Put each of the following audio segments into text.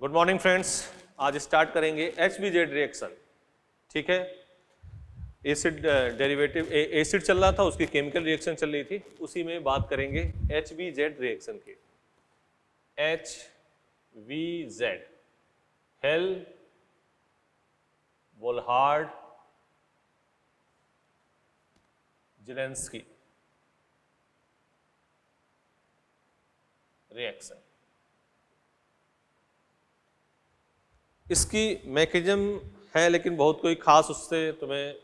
Good morning friends. आज start करेंगे HBZ reaction. ठीक है, एसिड डेरिवेटिव एसिड चल रहा था, उसकी केमिकल रिएक्शन चल रही थी, उसी में बात करेंगे HBZ रिएक्शन की। HBZ Hell Volhard Zelinsky reaction. इसकी मैकेनिज्म है, लेकिन बहुत कोई खास उससे तुम्हें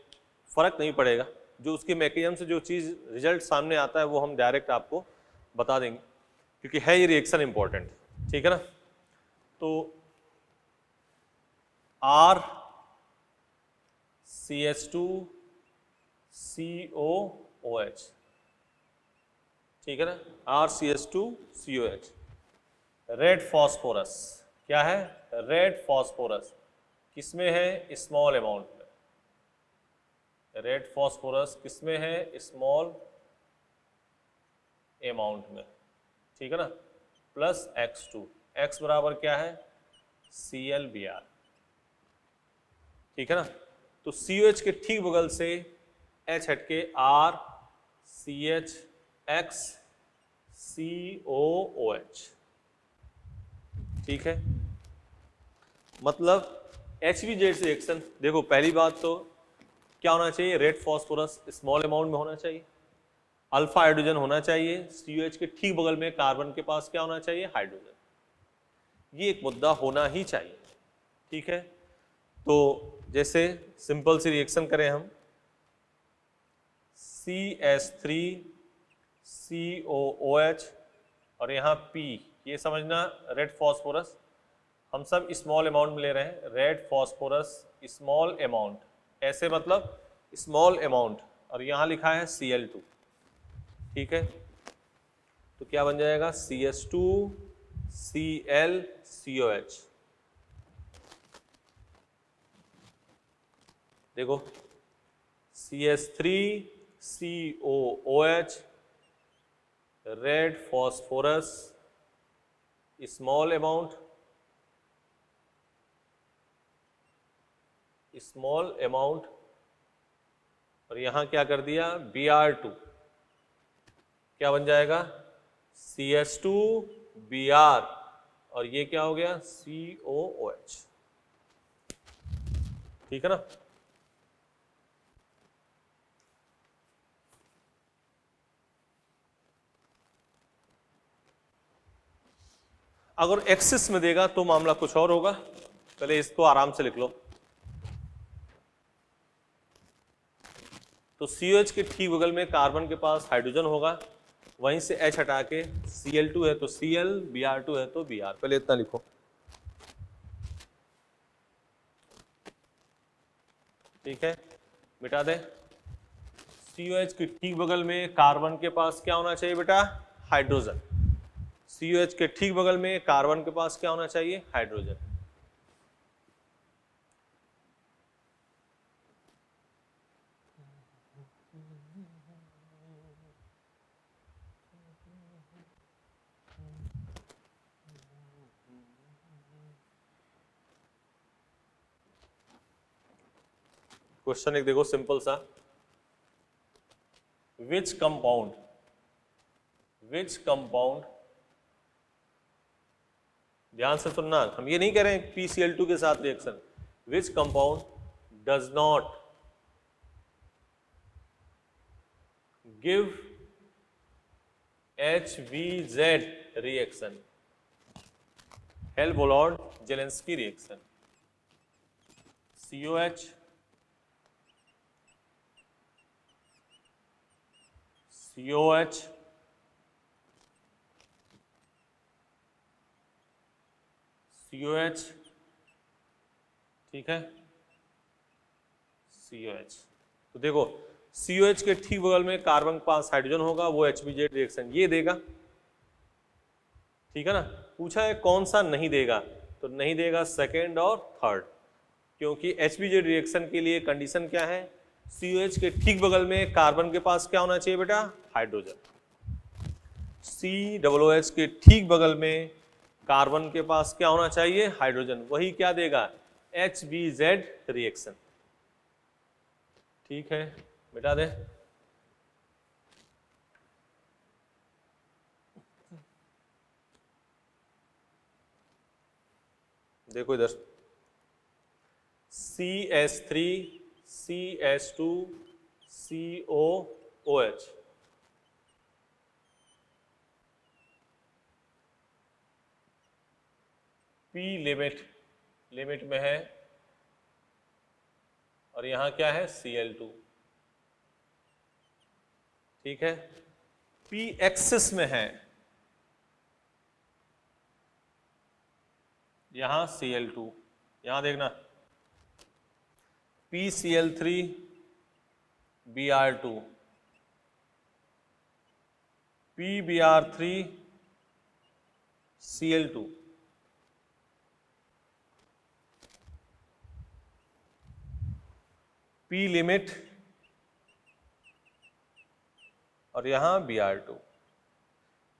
फर्क नहीं पड़ेगा। जो उसके मैकेनिज्म से जो चीज़ रिजल्ट सामने आता है वो हम डायरेक्ट आपको बता देंगे, क्योंकि है ये रिएक्शन इंपॉर्टेंट। ठीक है ना। तो RCH2COOH, ठीक है ना, RCH2COH। रेड फॉस्फोरस क्या है? रेड फॉस्फोरस किसमें है? स्मॉल अमाउंट में। रेड फॉस्फोरस किसमें है? स्मॉल अमाउंट में। ठीक है ना। प्लस X2, X बराबर क्या है? ClBr। ठीक है ना। तो COH के ठीक बगल से H हटके RCHXCOOH। ठीक है, मतलब HBZ रिएक्शन। देखो, पहली बात तो क्या होना चाहिए? रेड फॉस्फोरस स्मॉल अमाउंट में होना चाहिए, अल्फा हाइड्रोजन होना चाहिए, COH के ठीक बगल में कार्बन के पास क्या होना चाहिए? हाइड्रोजन। ये एक मुद्दा होना ही चाहिए। ठीक है, तो जैसे सिंपल सी रिएक्शन करें हम, CH3COOH और यहाँ P, ये समझना रेड फॉस्फोरस हम सब स्मॉल अमाउंट में ले रहे हैं। रेड फॉस्फोरस स्मॉल अमाउंट, ऐसे मतलब स्मॉल अमाउंट, और यहाँ लिखा है Cl2। ठीक है, तो क्या बन जाएगा? CH2ClCOH। देखो, CH3COOH, red phosphorus small amount, और यहां क्या कर दिया? Br2। क्या बन जाएगा? CH2Br, और ये क्या हो गया? COOH। ठीक है ना। अगर एक्सिस में देगा तो मामला कुछ और होगा। पहले इसको आराम से लिख लो। तो COH के ठीक बगल में कार्बन के पास हाइड्रोजन होगा, वहीं से H हटा के Cl2 है तो Cl, Br2 है तो Br। पहले इतना लिखो। ठीक है, मिटा दे। COH के ठीक बगल में कार्बन के पास क्या होना चाहिए बेटा? हाइड्रोजन। COH के ठीक बगल में कार्बन के पास क्या होना चाहिए? हाइड्रोजन। क्वेश्चन एक देखो, सिंपल सा। विच कंपाउंड ध्यान से सुनना, हम ये नहीं कह रहे हैं PCl2 के साथ reaction. Which compound does not give HBZ reaction? Hell Volhard Zelinsky reaction. COH, COH, ठीक है, COH। तो देखो, COH के ठीक बगल में कार्बन के पास हाइड्रोजन होगा, वो HBZ रिएक्शन ये देगा। ठीक है ना। पूछा है कौन सा नहीं देगा, तो नहीं देगा सेकेंड और थर्ड, क्योंकि HBZ रिएक्शन के लिए कंडीशन क्या है? COH के ठीक बगल में कार्बन के पास क्या होना चाहिए बेटा? हाइड्रोजन। COOH के ठीक बगल में कार्बन के पास क्या होना चाहिए, हाइड्रोजन, वही क्या देगा, HBZ रिएक्शन। ठीक है, मिटा दे। देखो इधर CH3 CH2 COOH, P limit में है और यहां क्या है, Cl2। ठीक है, P एक्सिस में है, यहां Cl2, यहां देखना PCl3 Br2 PBr3 Cl2। P limit और यहां Br2।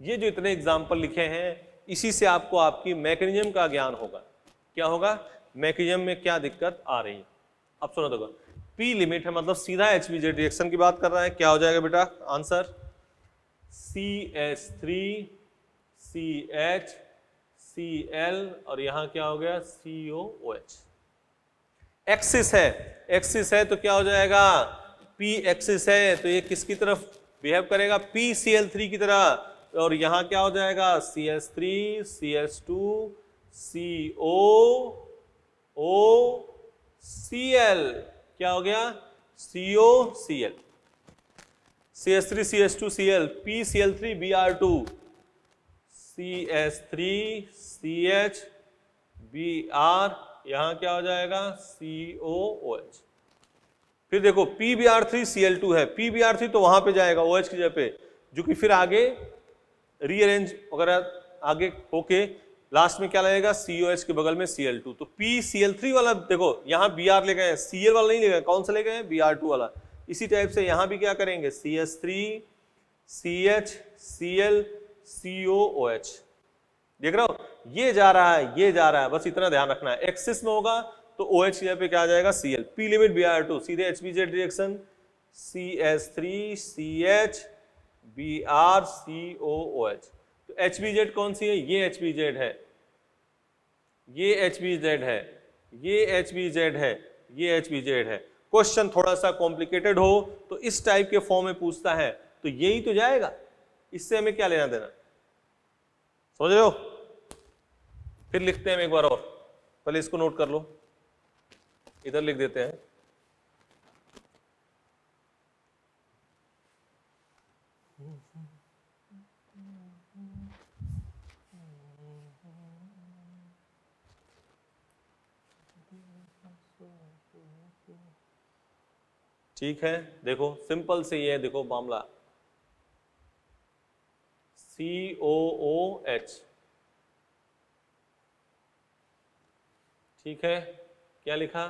ये जो इतने एग्जाम्पल लिखे हैं, इसी से आपको आपकी मैकेनिज्म का ज्ञान होगा। क्या होगा, मैकेनिज्म में क्या दिक्कत आ रही है। अब सुनो देखो, P लिमिट है मतलब सीधा HBZ रिएक्शन की बात कर रहा है। क्या हो जाएगा बेटा आंसर, CH3 CH Cl और यहां क्या हो गया, COOH। एक्सिस है तो क्या हो जाएगा, P एक्सिस है तो ये किसकी तरफ बिहेव करेगा, PCl3 की तरह, और यहां क्या हो जाएगा, CH3 CH2 COOCl, क्या हो गया, COCl, CH3 CH2 Cl PCl3 Br2 CH3 CH Br, यहां क्या हो जाएगा, COOH। फिर देखो PBr3 Cl2 है, PBr3 तो वहां पे जाएगा OH की जगह पे, जो कि फिर आगे रीअरेंज वगैरह आगे होके लास्ट में क्या लगेगा, COH के बगल में Cl2। तो PCl3 वाला देखो यहां Br ले गए, Cl वाला नहीं ले गए, कौन सा ले गए, Br2 वाला। इसी टाइप से यहां भी क्या करेंगे, CH3 CH Cl COOH। देख रहे हो, ये जा रहा है, ये जा रहा है, बस इतना ध्यान रखना है। एक्सिस में होगा तो OH की जगह पे क्या आ जाएगा, Cl। P लिमिट Br2 सीधे HBZ reaction, CH3 CH Br COOH। तो HBZ कौन सी है, ये HBZ है, ये HBZ है, ये HBZ है, ये HBZ है। क्वेश्चन थोड़ा सा कॉम्प्लिकेटेड हो तो इस टाइप के फॉर्म में पूछता है, तो यही तो जाएगा, इससे हमें क्या लेना देना, समझ रहे हो। फिर लिखते हैं एक बार और, पहले इसको नोट कर लो, इधर लिख देते हैं। ठीक है, देखो सिंपल से ये है, देखो मामला COOH। ठीक है, क्या लिखा,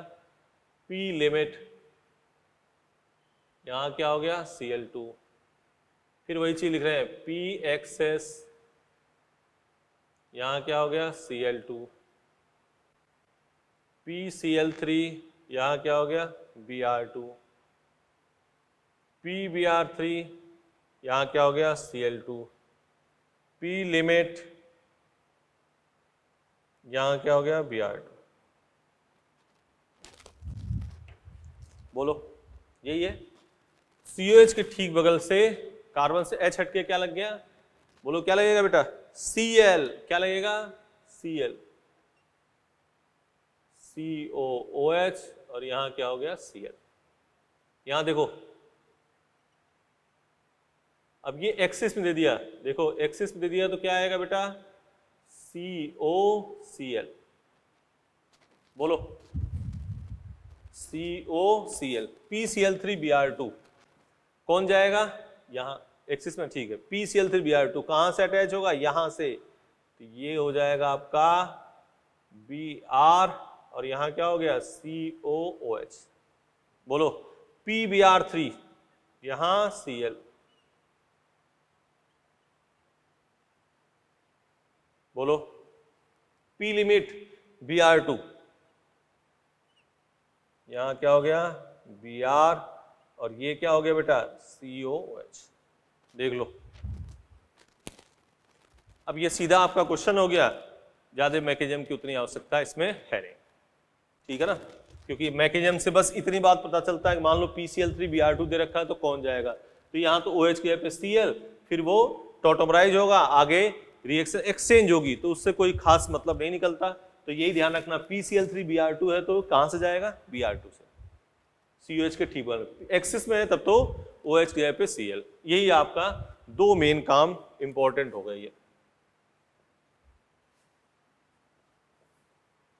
P लिमिट, यहां क्या हो गया, Cl2। फिर वही चीज लिख रहे हैं, P एक्सेस, यहां क्या हो गया, Cl2। PCl3, यहां क्या हो गया, Br2। PBr3, यहां क्या हो गया, Cl2। P लिमिट, यहां क्या हो गया, Br2। बोलो, यही है। COH के ठीक बगल से कार्बन से H हटके क्या लग गया, बोलो क्या लगेगा बेटा, Cl, क्या लगेगा, Cl, COOH, और यहां क्या हो गया, Cl। यहां देखो, अब ये एक्सिस में दे दिया, देखो एक्सिस में दे दिया तो क्या आएगा बेटा, COCl। बोलो, COCl। PCl3 Br2 कौन जाएगा, यहां एक्सिस में, ठीक है। PCl3 Br2 कहां से अटैच होगा, यहां से, तो ये हो जाएगा आपका Br, और यहां क्या हो गया, COOH। बोलो, PBr3, यहां Cl। बोलो, P लिमिट Br2, यहां क्या हो गया Br, और ये क्या हो गया बेटा COOH। देख लो, अब ये सीधा आपका क्वेश्चन हो गया, ज्यादा मैकेनिज्म की उतनी आवश्यकता इसमें है नहीं, ठीक है ना, क्योंकि मैकेनिज्म से बस इतनी बात पता चलता है कि मान लो PCl3 Br2 दे रखा है तो कौन जाएगा, तो यहाँ तो OH की जगह पे Cl, फिर वो टॉटोमराइज होगा, आगे रिएक्शन एक्सचेंज होगी, तो उससे कोई खास मतलब नहीं निकलता। तो यही ध्यान रखना, PCl3 Br2 है तो कहाँ से जाएगा Br2 से, COH के ठीक बगल एक्सिस में है तब तो OH की जगह पे Cl। यही आपका दो मेन काम इंपॉर्टेंट हो गई है,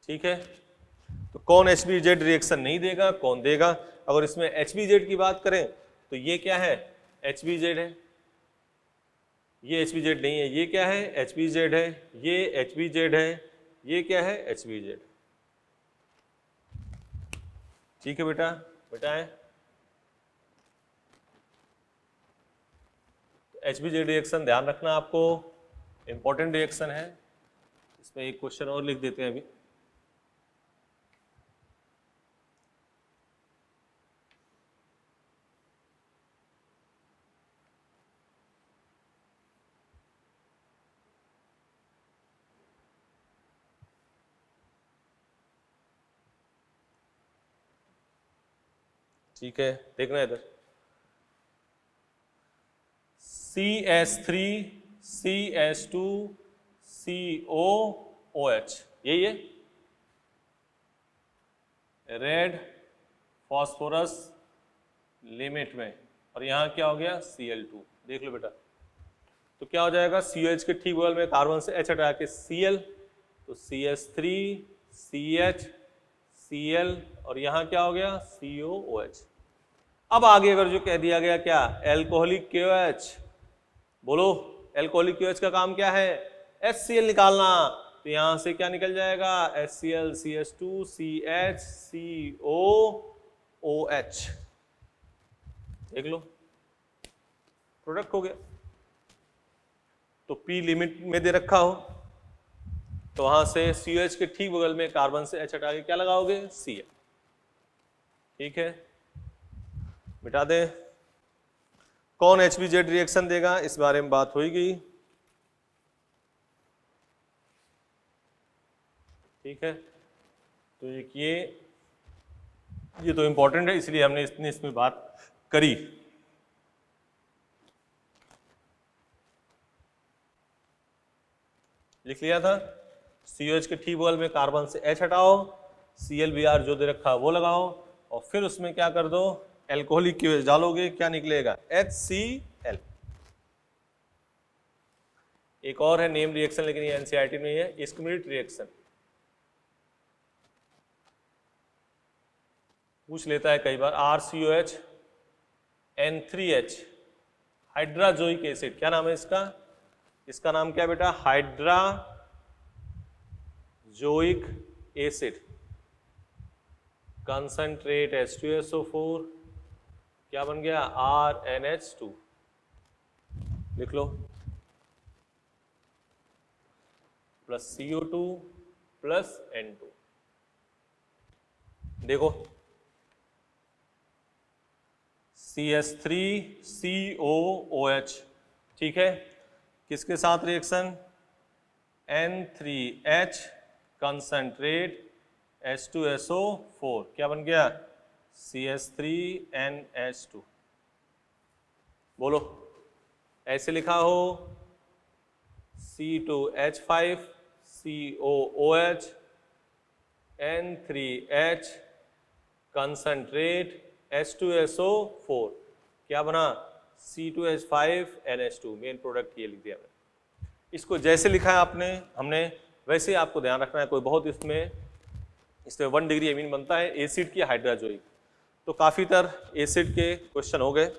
ठीक है। तो कौन HBZ रिएक्शन नहीं देगा, कौन देगा। अगर इसमें HBZ की बात करें तो ये क्या है HBZ है, ये HBZ नहीं है, ये क्या है HBZ है, ये HBZ है, ये क्या है HBZ, ठीक है बेटा, बेटाएं। HBZ रिएक्शन ध्यान रखना आपको, इंपॉर्टेंट रिएक्शन है। इसमें एक क्वेश्चन और लिख देते हैं अभी, ठीक है, देखना इधर CH3 CH2 COOH, यही है रेड फॉस्फोरस लिमिट में, और यहाँ क्या हो गया Cl2। देख लो बेटा, तो क्या हो जाएगा COH के ठीक बगल में कार्बन से H हटा के Cl, तो CH3 CH Cl, और यहाँ क्या हो गया COOH। अब आगे अगर जो कह दिया गया क्या एल्कोहलिक KOH, बोलो एल्कोहलिक KOH का काम क्या है HCl निकालना, तो यहां से क्या निकल जाएगा HCl CH2 CH COOH, देख लो प्रोडक्ट हो गया। तो P लिमिट में दे रखा हो तो वहां से COH के ठीक बगल में कार्बन से H हटा के क्या लगाओगे Cl, ठीक है, मिटा दे। कौन HBZ रिएक्शन देगा इस बारे में बात होगी, ठीक है। तो ये तो इंपॉर्टेंट है, इसलिए हमने इसमें बात करी। लिख लिया था, COH के ठीक बगल में कार्बन से H हटाओ, ClBr जो दे रखा है वो लगाओ, और फिर उसमें क्या कर दो एल्कोहलिक KOH डालोगे, क्या निकलेगा HCl। एक और है नेम रिएक्शन, लेकिन ये NCERT में है, इस्कमिट रिएक्शन पूछ लेता है कई बार। RCOH N3H हाइड्राजोइक एसिड, क्या नाम है इसका, इसका नाम क्या बेटा हाइड्राजोइक एसिड, कंसंट्रेट H2SO4, क्या बन गया RNH2, लिख लो, प्लस CO2 प्लस N2। देखो CH3 COOH, ठीक है, किसके साथ रिएक्शन N3H कंसंट्रेट H2SO4, क्या बन गया CH3NH2, बोलो ऐसे लिखा हो C2H5 COOH N3H concentrate H2SO4, क्या बना C2H5NH2, मेन प्रोडक्ट ये लिख दिया मैंने। इसको जैसे लिखा है आपने हमने वैसे ही आपको ध्यान रखना है, कोई बहुत इसमें 1 डिग्री अमीन बनता है एसिड की हाइड्राजोइक। तो काफ़ी तरह एसिड के क्वेश्चन हो गए।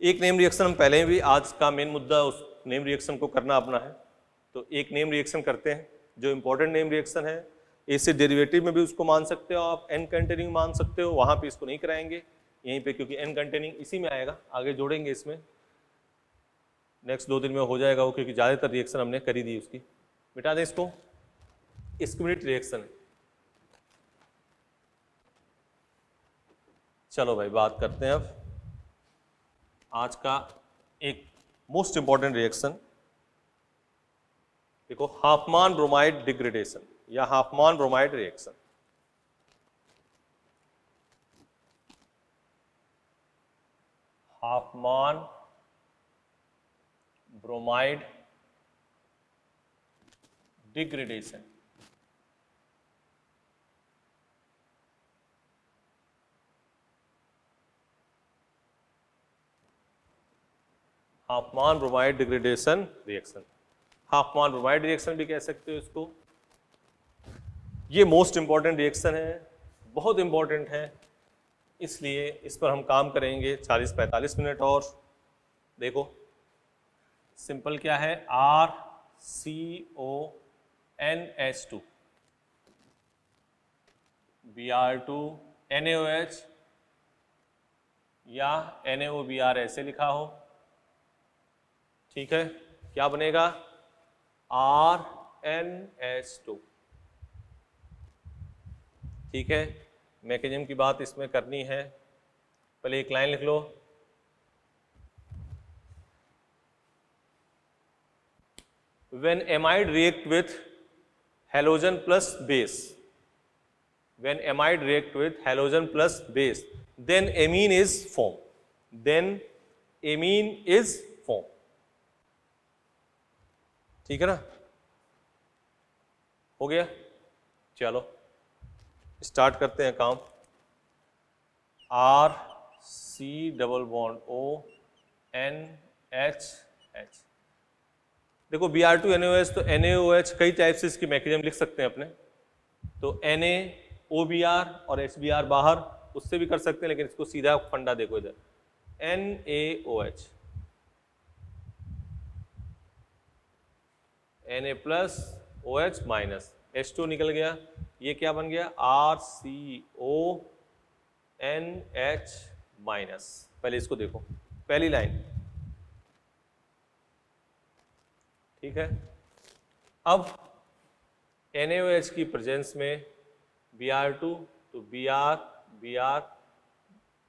एक नेम रिएक्शन हम पहले भी, आज का मेन मुद्दा उस नेम रिएक्शन को करना अपना है, तो एक नेम रिएक्शन करते हैं जो इंपॉर्टेंट नेम रिएक्शन है। एसिड डेरिवेटिव में भी उसको मान सकते हो आप, एन कंटेनिंग मान सकते हो, वहाँ पे इसको नहीं कराएंगे यहीं पे, क्योंकि एन कंटेनिंग इसी में आएगा, आगे जोड़ेंगे इसमें, नेक्स्ट 2 दिन में हो जाएगा वो, क्योंकि ज़्यादातर रिएक्शन हमने करी दी उसकी। मिटा दें इसको, स्किमिनिट रिएक्शन है। चलो भाई बात करते हैं अब आज का एक मोस्ट इंपॉर्टेंट रिएक्शन। देखो हाफमान ब्रोमाइड डिग्रेडेशन या Hofmann bromide reaction. Hofmann bromide degradation. Hofmann bromide degradation reaction, Hofmann bromide reaction भी कह सकते हो इसको। ये मोस्ट इंपॉर्टेंट रिएक्शन है, बहुत इंपॉर्टेंट है, इसलिए इस पर हम काम करेंगे 40-45 मिनट और। देखो सिंपल क्या है, RCONH2 Br2 NaOH या NaOBr ऐसे लिखा हो, ठीक है। क्या बनेगा, RNH2, ठीक है। मैकेनिज्म की बात इसमें करनी है, पहले एक लाइन लिख लो। When amide react with halogen plus base, when amide react with halogen plus base, then amine is formed, then amine is formed, ठीक है ना, हो गया। चलो स्टार्ट करते हैं काम। RC⋯ONH। देखो Br2NaOH, तो NaOH कई टाइप से इसकी मैकेनिज्म लिख सकते हैं अपने, तो NaOBr और HBr बाहर, उससे भी कर सकते हैं, लेकिन इसको सीधा फंडा देखो इधर, NaOH, Na+OH-, H2 निकल गया, ये क्या बन गया, RCONH-। पहले इसको देखो, पहली लाइन, ठीक है। अब NaOH की प्रेजेंस में Br2, तो Br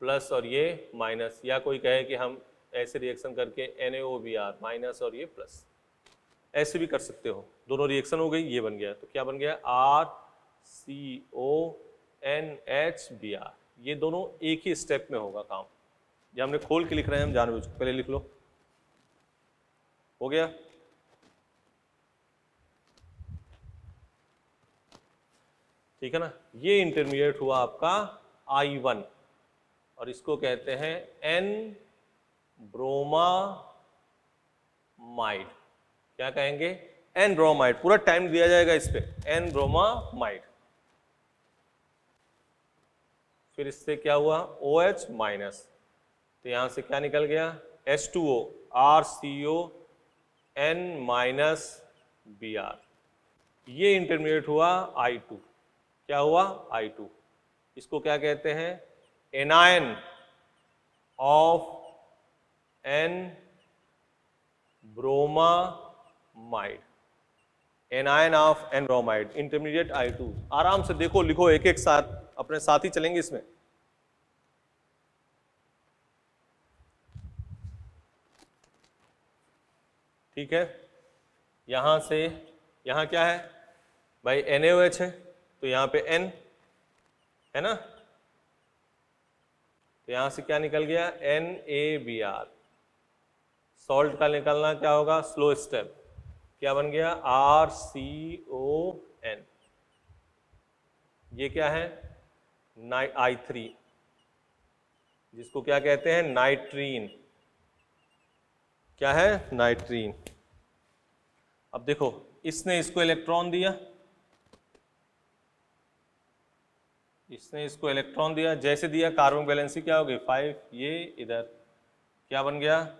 प्लस और ये माइनस, या कोई कहे कि हम ऐसे रिएक्शन करके NaOBr माइनस और ये प्लस, ऐसे भी कर सकते हो। दोनों रिएक्शन हो गई, ये बन गया, तो क्या बन गया, RCONH-Br। ये दोनों एक ही स्टेप में होगा काम, ये हमने खोल के लिख रहे हैं हम जानबूझ के, पहले लिख लो, हो गया। ठीक है ना, ये इंटरमीडिएट हुआ आपका I1 और इसको कहते हैं N-ब्रोमामाइड। क्या कहेंगे, N-ब्रोमाइड, पूरा टाइम दिया जाएगा इस पे, N-ब्रोमामाइड। फिर इससे क्या हुआ, OH-, तो यहां से क्या निकल गया, H2O, RCON-Br। ये इंटरमीडिएट हुआ I2। क्या हुआ, I2। इसको क्या कहते हैं, anion of N bromamide, anion of N bromide, intermediate I2। आराम से देखो, लिखो एक एक साथ, अपने साथ ही चलेंगे इसमें। ठीक है, यहां से यहां क्या है भाई, NaOH है, तो यहां पे N है ना, तो यहां से क्या निकल गया, NaBr। सॉल्ट का निकलना क्या होगा, स्लो स्टेप, क्या बन गया, RCON। ये क्या है, I3, जिसको क्या कहते हैं, नाइट्रीन। क्या है, नाइट्रीन। अब देखो, इसने इसको इलेक्ट्रॉन दिया, इसने इसको इलेक्ट्रॉन दिया, जैसे दिया कार्बन वैलेंसी क्या होगी, 5, ये इधर क्या बन गया,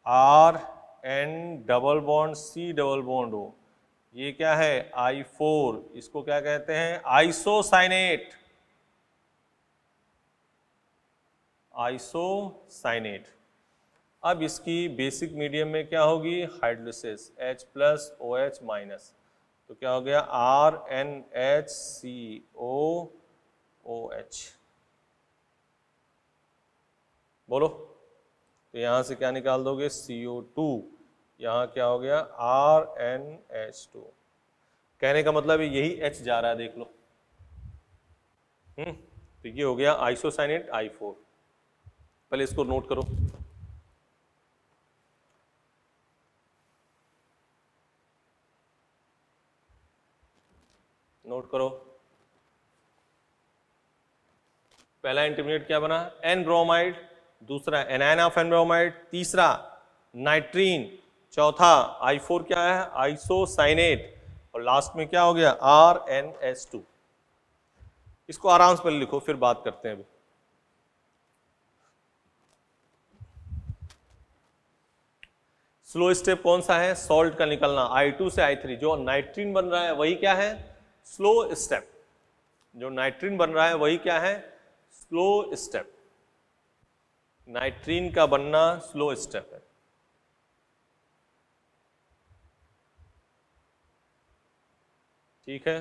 RN⋯C⋯O। ये क्या है, I4, इसको क्या कहते हैं, आइसोसाइनेट। आइसोसाइनेट। अब इसकी बेसिक मीडियम में क्या होगी, हाइड्रोलिसिस, H+OH-। तो क्या हो गया RNHCOOH। बोलो, तो यहां से क्या निकाल दोगे CO2, यहां क्या हो गया RNH2। कहने का मतलब यही H जा रहा है, देख लो। तो ये हो गया आइसोसाइनेट I4। पहले इसको नोट करो। नोट करो, पहला इंटरमीडिएट क्या बना एन ब्रोमाइड, दूसरा एनायन ऑफ एन ब्रोमाइड, तीसरा नाइट्रीन, चौथा I4 क्या है आइसोसाइनेट, और लास्ट में क्या हो गया RNH2। इसको आराम से पहले लिखो, फिर बात करते हैं। अभी स्लो स्टेप कौन सा है, सॉल्ट का निकलना I2 से I3। जो नाइट्रीन बन रहा है वही क्या है स्लो स्टेप, जो नाइट्रीन बन रहा है वही क्या है स्लो स्टेप। नाइट्रीन का बनना स्लो स्टेप है। ठीक है,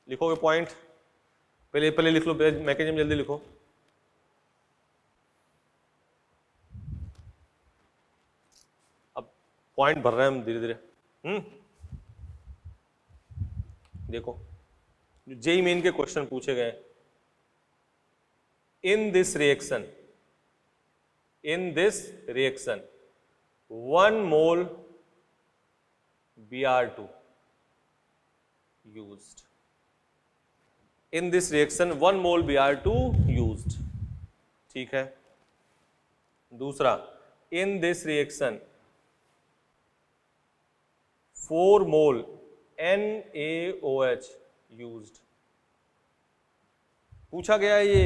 लिखोगे पॉइंट, पहले लिख लो, मैकेनिज्म जल्दी लिखो। अब पॉइंट भर रहे हैं हम धीरे धीरे। देखो, जो जेई मेन के क्वेश्चन पूछे गए, in this reaction 1 mole Br2 used, in this reaction 1 mole Br2 used। ठीक है, दूसरा in this reaction 4 mole NaOH used। पूछा गया है ये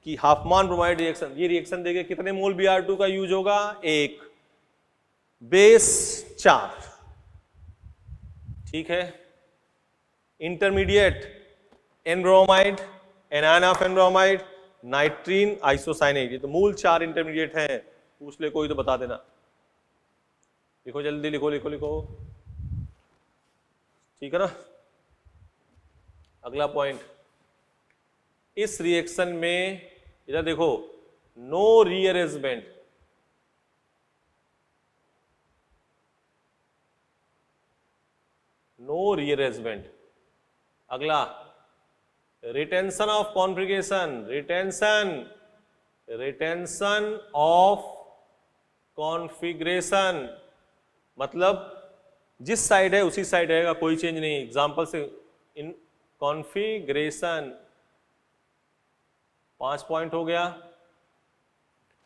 कि हाफमान ब्रोमाइड रिएक्शन, ये रिएक्शन देखे कितने मोल Br2 का यूज होगा, 1, बेस 4। ठीक है, intermediate N bromide, anion of N bromide, nitrene, isocyanate, ये तो मूल 4 इंटरमीडिएट हैं। पूछ ले कोई तो बता देना। लिखो जल्दी, लिखो लिखो लिखो। ठीक है ना। अगला पॉइंट, इस रिएक्शन में इधर देखो नो रीअरेंजमेंट, नो रीअरेंजमेंट। अगला retention of configuration, retention of configuration, मतलब जिस साइड है उसी साइड रहेगा, कोई चेंज नहीं। एग्जांपल से इन कॉन्फिगरेशन 5 पॉइंट हो गया।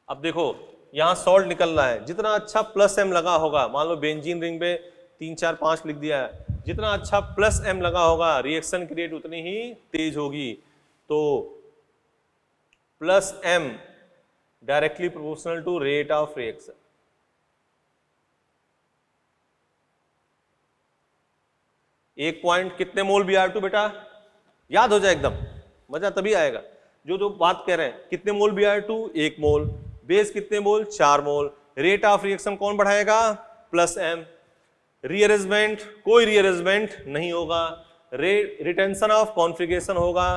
अब देखो यहां सॉल्ट निकल रहा है, जितना अच्छा प्लस एम लगा होगा, मान लो बेंजीन रिंग पे 3 4 5 लिख दिया है, जितना अच्छा प्लस एम लगा होगा रिएक्शन की रेट उतनी ही तेज होगी। तो plus M directly proportional to rate of reaction. एक पॉइंट कितने मोल Br2 बेटा, याद हो जाए एकदम, मजा तभी आएगा। जो बात कह रहे हैं कितने मोल Br2, 1 मोल, बेस कितने mole 4 mole, rate of reaction कौन बढ़ाएगा प्लस एम। रीअरेंजमेंट कोई रीअरेंजमेंट नहीं होगा, रिटेंशन ऑफ कॉन्फिगरेशन होगा,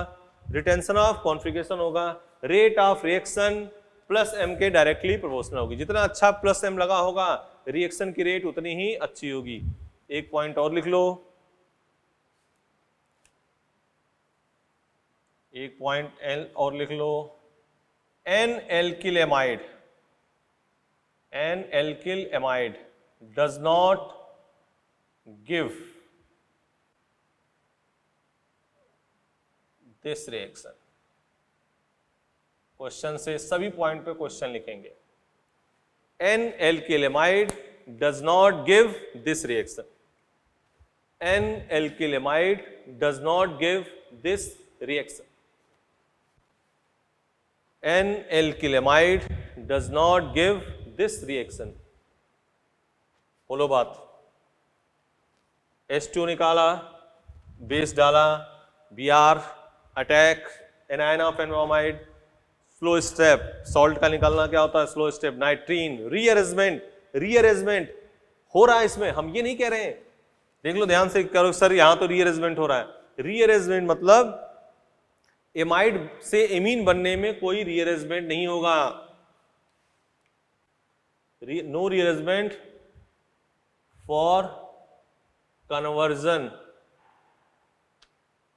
रिटेंशन ऑफ कॉन्फिगरेशन होगा, rate of reaction plus M के डायरेक्टली प्रोपोर्शनल होगी। जितना अच्छा प्लस एम लगा होगा रिएक्शन की रेट उतनी ही अच्छी होगी। एक पॉइंट और लिख लो, एक पॉइंट एल और लिख लो, N alkyl amide, N alkyl amide does not give this reaction. Question से सभी पॉइंट पे क्वेश्चन लिखेंगे। N alkyl amide does not give this reaction, N alkyl amide does not give this reaction, N alkyl amide does not give this reaction. बोलो बात। H2 निकाला, base डाला, Br attack, anion of N bromide, slow step, salt का निकालना क्या होता है slow step, नाइट्रीन, rearrangement हो रहा है इसमें। हम ये नहीं कह रहे हैं देख लो ध्यान से करो सर, यहां तो रीअरेंजमेंट हो रहा है। रीअरेंजमेंट मतलब एमाइड से एमीन बनने में कोई रीअरेंजमेंट नहीं होगा। No rearrangement for conversion.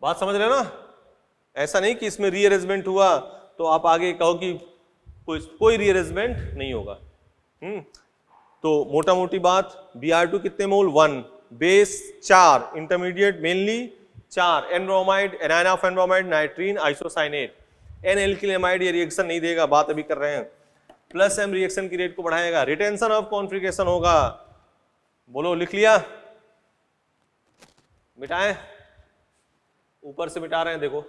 बात समझ रहे हो ना? ऐसा नहीं कि इसमें रीअरेंजमेंट हुआ तो आप आगे कहो कि कोई रीअरेंजमेंट नहीं होगा। तो मोटा मोटी बात, Br2 कितने मोल? 1, base 4, intermediate mainly 4, N bromide, anion of N bromide, nitrene, isocyanate. N alkyl amide ये रिएक्शन नहीं देगा, बात अभी कर रहे हैं। प्लस एम रिएक्शन की रेट को बढ़ाएगा, रिटेंशन ऑफ कॉन्फिगरेशन होगा। बोलो, लिख लिया? मिटाएं? ऊपर से मिटा रहे हैं, देखो।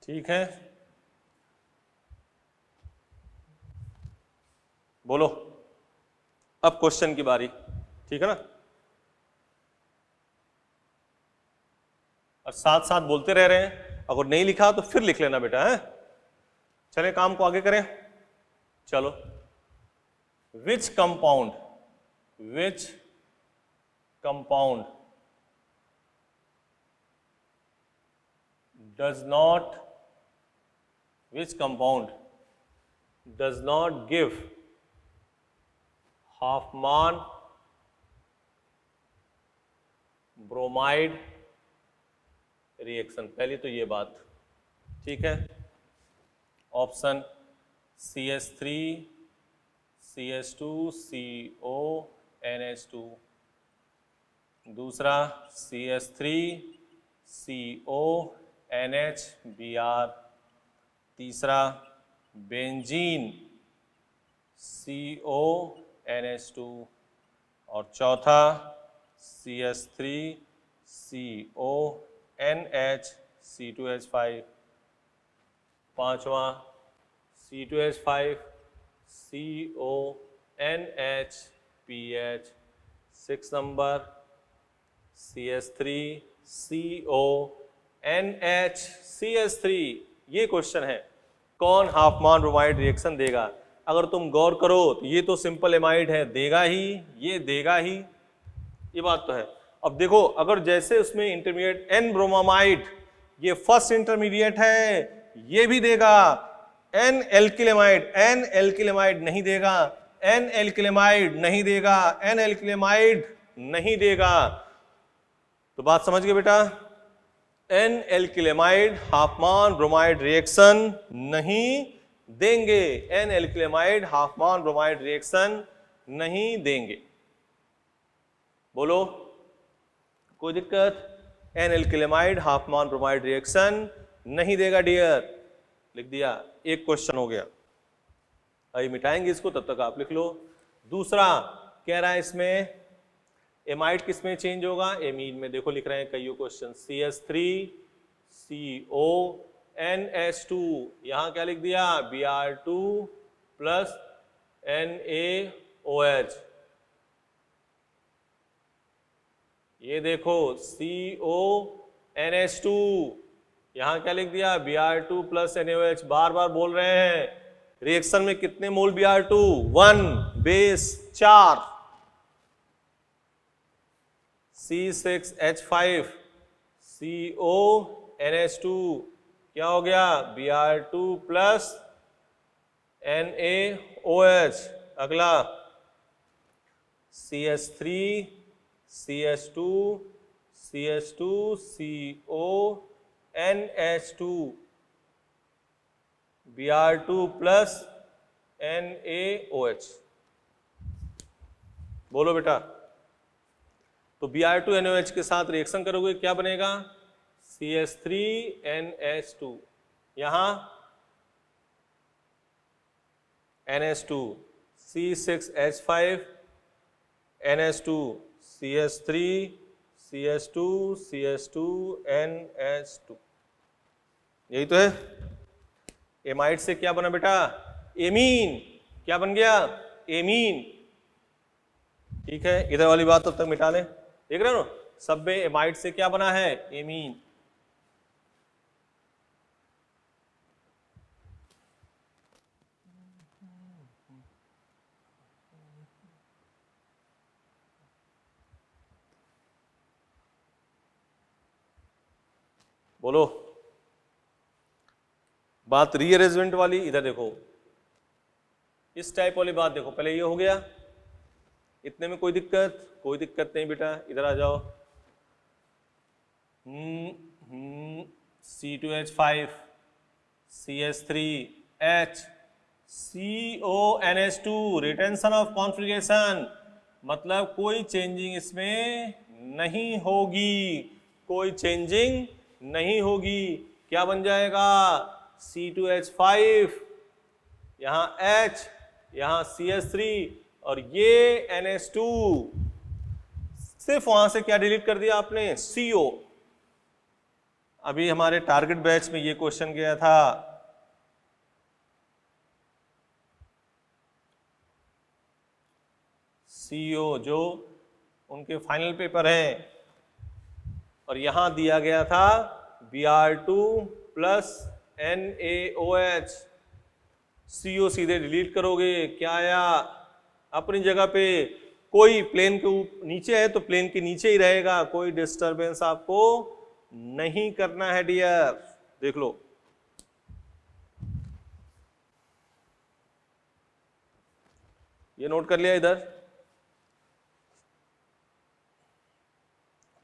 ठीक है, बोलो अब क्वेश्चन की बारी। ठीक है ना? और साथ साथ बोलते रह रहे हैं, अगर नहीं लिखा तो फिर लिख लेना बेटा है। चले काम को आगे करें। चलो, which compound does not give Hofmann bromide reaction? पहली तो ये बात, ठीक है। Option CH3 CH2 CO NH2, दूसरा CH3 CO NH Br, तीसरा बेंजीन CO NH2 और चौथा CH3 CO NH C2H5, पांचवा C2H5 CO NH PH, 6 number CH3 CO NH CH3। ये क्वेश्चन है, कौन हाफमान ब्रोमाइड रिएक्शन देगा? अगर तुम गौर करो तो ये तो सिंपल एमाइड है, देगा ही, ये देगा ही, ये बात तो है। अब देखो, अगर जैसे उसमें इंटरमीडिएट एन ब्रोमामाइड, ये फर्स्ट इंटरमीडिएट है, ये भी देगा। एन एल्किलेमाइड नहीं देगा, एन एल्किलेमाइड नहीं देगा, एन एल्किलेमाइड नहीं देगा। तो बात समझ गए बेटा? एन एल्किलेमाइड हाफमान ब्रोमाइड रिएक्शन नहीं देंगे, एन एल्किलेमाइड हाफमान ब्रोमाइड रिएक्शन नहीं देंगे। बोलो, कोई दिक्कत? एन एल्किलेमाइड हाफमान ब्रोमाइड रिएक्शन नहीं देगा डियर, लिख दिया। एक क्वेश्चन हो गया, अभी मिटाएंगे इसको, तब तक आप लिख लो। दूसरा कह रहा है इसमें एमाइड किस में चेंज होगा? एमीन में। देखो लिख रहे हैं कईयों क्वेश्चन, CH3 CO NH2, यहां क्या लिख दिया? Br2 plus NaOH। ये देखो CO NH2, यहां क्या लिख दिया? Br2 plus NaOH। बार बार बोल रहे हैं, रिएक्शन में कितने mole Br2? 1, base 4, C6H5 CO NH2, क्या हो गया? Br2 plus NaOH। अगला CH3 CH2 CO NH2, Br2 plus NaOH। बोलो बेटा, तो Br2NaOH के साथ रिएक्शन करोगे क्या बनेगा? CH3NH2, यहां NH2, C6H5 NH2, CH3 CH2 CH2 NH2, यही तो है। एमाइड से क्या बना बेटा? एमीन। क्या बन गया? एमीन। ठीक है, इधर वाली बात तब तक मिटा लें। देख रहे हो ना, सब में एमाइड से क्या बना है? एमीन। बोलो, बात रीअरेंजमेंट वाली इधर देखो, इस टाइप वाली बात देखो। पहले ये हो गया, इतने में कोई दिक्कत? कोई दिक्कत नहीं बेटा, इधर आ जाओ। C2H5 CH3H CONH2, retention of configuration, मतलब कोई चेंजिंग इसमें नहीं होगी, कोई चेंजिंग नहीं होगी। क्या बन जाएगा? C2H5, यहां H, यहां CH3 और ये NH2। सिर्फ वहां से क्या डिलीट कर दिया आपने? CO। अभी हमारे टारगेट बैच में ये क्वेश्चन गया था, CO जो उनके फाइनल पेपर है, और यहां दिया गया था Br2 प्लस NaOH। CO सीधे डिलीट करोगे, क्या आया? अपनी जगह पे। कोई प्लेन के नीचे है तो प्लेन के नीचे ही रहेगा, कोई डिस्टरबेंस आपको नहीं करना है डियर। देख लो, ये नोट कर लिया इधर।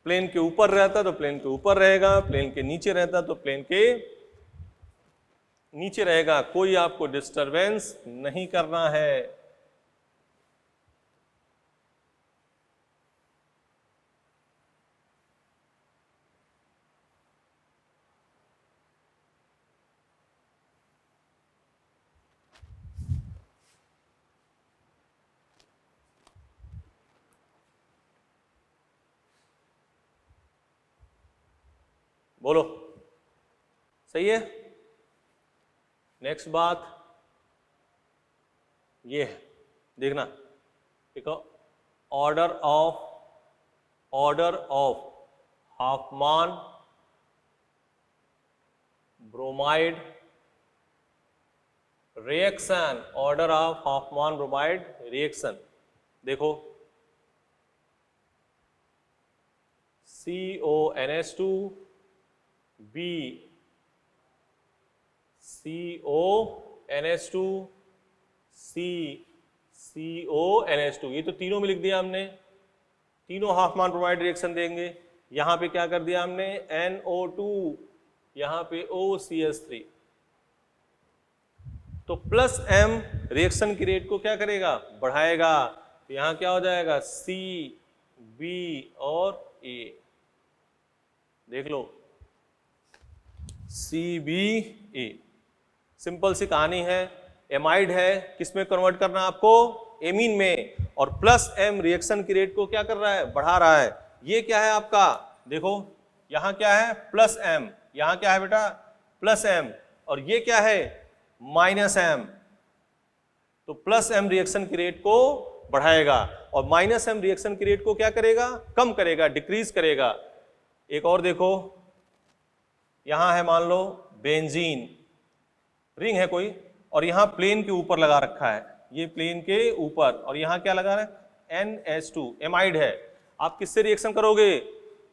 प्लेन के ऊपर रहता तो प्लेन के ऊपर रहेगा, प्लेन के नीचे रहता तो प्लेन के नीचे रहेगा, कोई आपको डिस्टरबेंस नहीं करना है। बोलो, सही है? नेक्स्ट बात ये है, देखना, देखो, order of Hofmann bromide reaction, order of Hofmann bromide reaction. देखो, CONH2 B CONH2 C CONH2, ये तो तीनों में लिख दिया हमने, तीनों हाफमान ब्रोमाइड रिएक्शन देंगे। यहां पे क्या कर दिया हमने? NO2, यहां पे OCH3। तो प्लस M रिएक्शन की रेट को क्या करेगा? बढ़ाएगा। तो यहां क्या हो जाएगा? C B और A। देख लो, CBA। सिंपल सी कहानी है, एमाइड है, किसमें कन्वर्ट करना आपको? एमीन में। और प्लस M रिएक्शन की रेट को क्या कर रहा है? बढ़ा रहा है। ये क्या है आपका? देखो, यहां क्या है? प्लस M, यहां क्या है बेटा? प्लस M, और ये क्या है? Minus M। तो प्लस M रिएक्शन की रेट को बढ़ाएगा, और माइनस M रिएक्शन की रेट को क्या करेगा? कम करेगा, डिक्रीज करेगा। एक और देखो, यहां है मान लो बेंजीन, रिंग है कोई, और यहां प्लेन के ऊपर लगा रखा है, ये प्लेन के ऊपर, और यहां क्या लगा रहा है? NH2, एमाइड है। आप किससे रिएक्शन करोगे?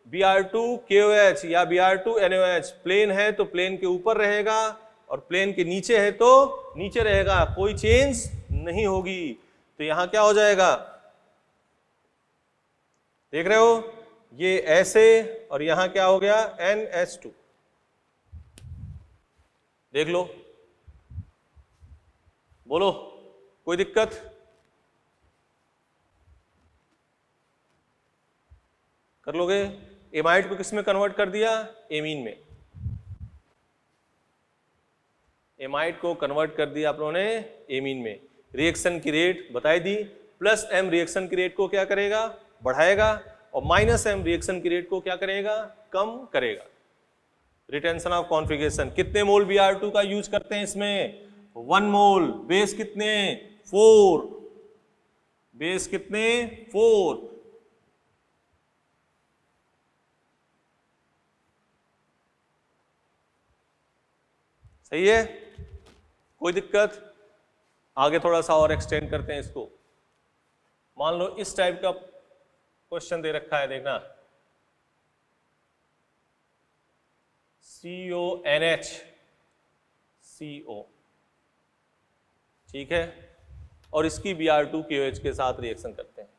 Br2KOH या Br2NaOH। प्लेन है तो प्लेन के ऊपर रहेगा, और प्लेन के नीचे है तो नीचे रहेगा, कोई चेंज नहीं होगी। तो यहां क्या हो जाएगा? देख रहे हो, ये ऐसे, और यहां क्या हो गया? NH2। देख लो, बोलो, कोई दिक्कत? कर लोगे? एमाइड को किस में कन्वर्ट कर दिया? एमीन में। एमाइड को कन्वर्ट कर दिया आप लोगों ने एमीन में। रिएक्शन की रेट बताई दी, प्लस एम रिएक्शन की रेट को क्या करेगा? बढ़ाएगा, और माइनस एम रिएक्शन की रेट को क्या करेगा? कम करेगा। रिटेंशन ऑफ कॉन्फिगरेशन, कितने मोल Br2 का यूज करते हैं इसमें? 1 मोल। बेस कितने? 4। बेस कितने? 4। सही है? कोई दिक्कत? आगे थोड़ा सा और एक्सटेंड करते हैं इसको। मान लो इस टाइप का क्वेश्चन दे रखा है, देखना, CONH CO, ठीक है, और इसकी Br2 KOH के साथ रिएक्शन करते हैं।